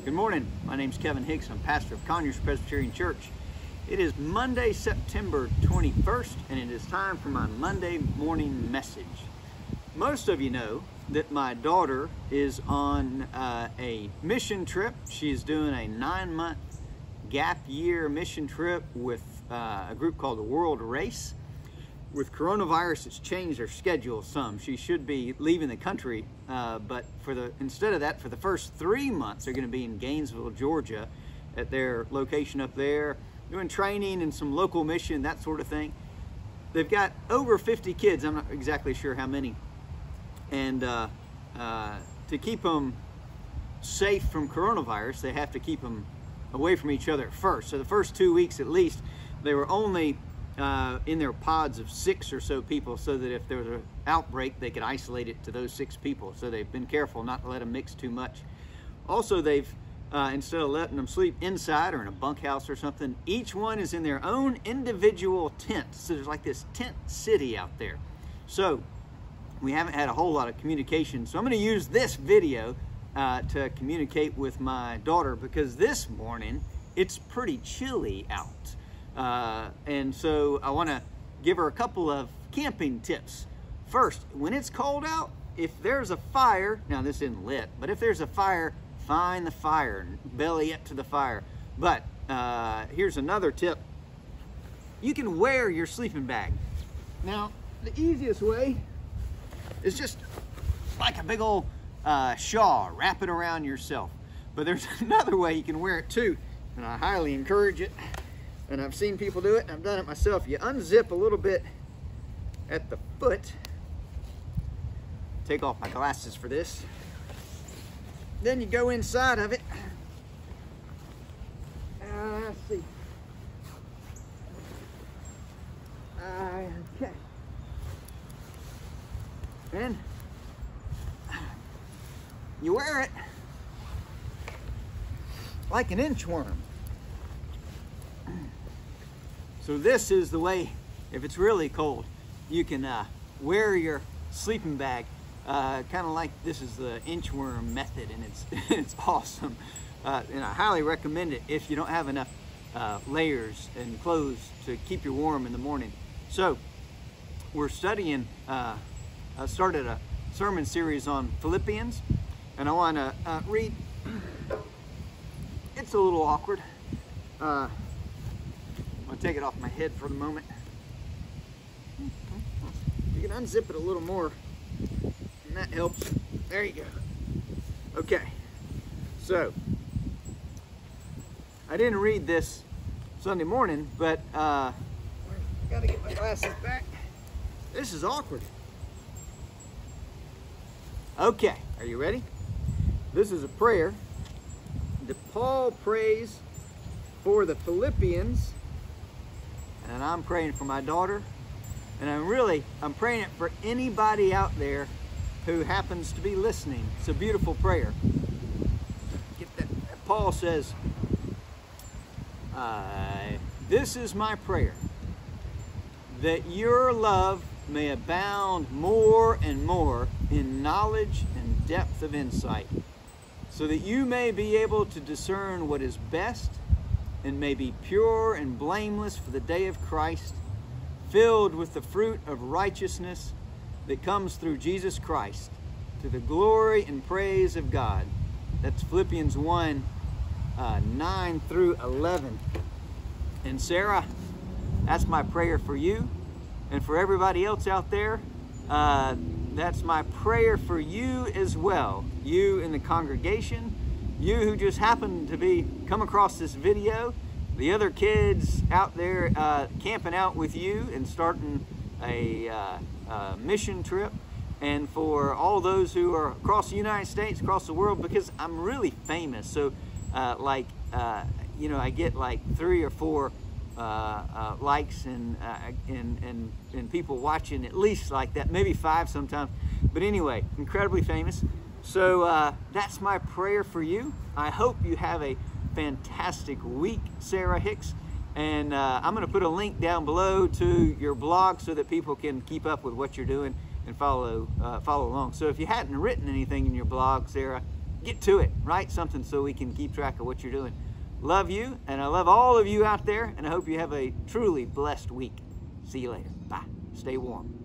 Good morning. My name's Kevin Hicks. I'm pastor of Conyers Presbyterian Church. It is Monday, September 21st, and it is time for my Monday morning message. Most of you know that my daughter is on a mission trip. She's doing a 9-month gap year mission trip with a group called the World Race. With coronavirus, it's changed their schedule some. She should be leaving the country, but instead of that, for the first 3 months, they're going to be in Gainesville, Georgia, at their location up there, doing training and some local mission, that sort of thing. They've got over 50 kids. I'm not exactly sure how many. And to keep them safe from coronavirus, they have to keep them away from each other at first. So the first 2 weeks at least, they were only in their pods of 6 or so people, so that if there was an outbreak, they could isolate it to those 6 people. So they've been careful not to let them mix too much. Also, they've, instead of letting them sleep inside or in a bunkhouse or something, each one is in their own individual tent. So there's like this tent city out there. So we haven't had a whole lot of communication. So I'm going to use this video to communicate with my daughter, because this morning it's pretty chilly out. And so I want to give her a couple of camping tips. First, when it's cold out, if there's a fire, now this isn't lit, but if there's a fire, find the fire and belly up to the fire. But here's another tip. You can wear your sleeping bag. Now, the easiest way is just like a big old shawl, wrap it around yourself. But there's another way you can wear it too, and I highly encourage it. And I've seen people do it, and I've done it myself. You unzip a little bit at the foot. Take off my glasses for this. Then you go inside of it. Let's see. Okay. And you wear it like an inchworm. So this is the way, if it's really cold, you can wear your sleeping bag, kind of like this is the inchworm method, and it's awesome. And I highly recommend it if you don't have enough layers and clothes to keep you warm in the morning. So we're studying, I started a sermon series on Philippians, and I want to read. It's a little awkward. I'm going to take it off my head for the moment. You can unzip it a little more, and that helps. There you go. Okay, so I didn't read this Sunday morning, but I got to get my glasses back. This is awkward. Okay, are you ready? This is a prayer that Paul prays for the Philippians. And I'm praying for my daughter, and I'm praying it for anybody out there who happens to be listening. It's a beautiful prayer. Get that. Paul says, this is my prayer, that your love may abound more and more in knowledge and depth of insight, so that you may be able to discern what is best, and may be pure and blameless for the day of Christ, filled with the fruit of righteousness that comes through Jesus Christ, to the glory and praise of God. That's Philippians 1, 9 through 11. And Sarah, that's my prayer for you, and for everybody else out there. That's my prayer for you as well. You in the congregation, you who just happened to come across this video, the other kids out there camping out with you and starting a mission trip, and for all those who are across the United States, across the world, because I'm really famous. So you know, I get like 3 or 4 likes and people watching, at least like that, maybe 5 sometimes. But anyway, incredibly famous. So that's my prayer for you. I hope you have a fantastic week, Sarah Hicks. And I'm going to put a link down below to your blog so that people can keep up with what you're doing and follow along. So if you hadn't written anything in your blog, Sarah, get to it. Write something so we can keep track of what you're doing. Love you, and I love all of you out there, and I hope you have a truly blessed week. See you later. Bye. Stay warm.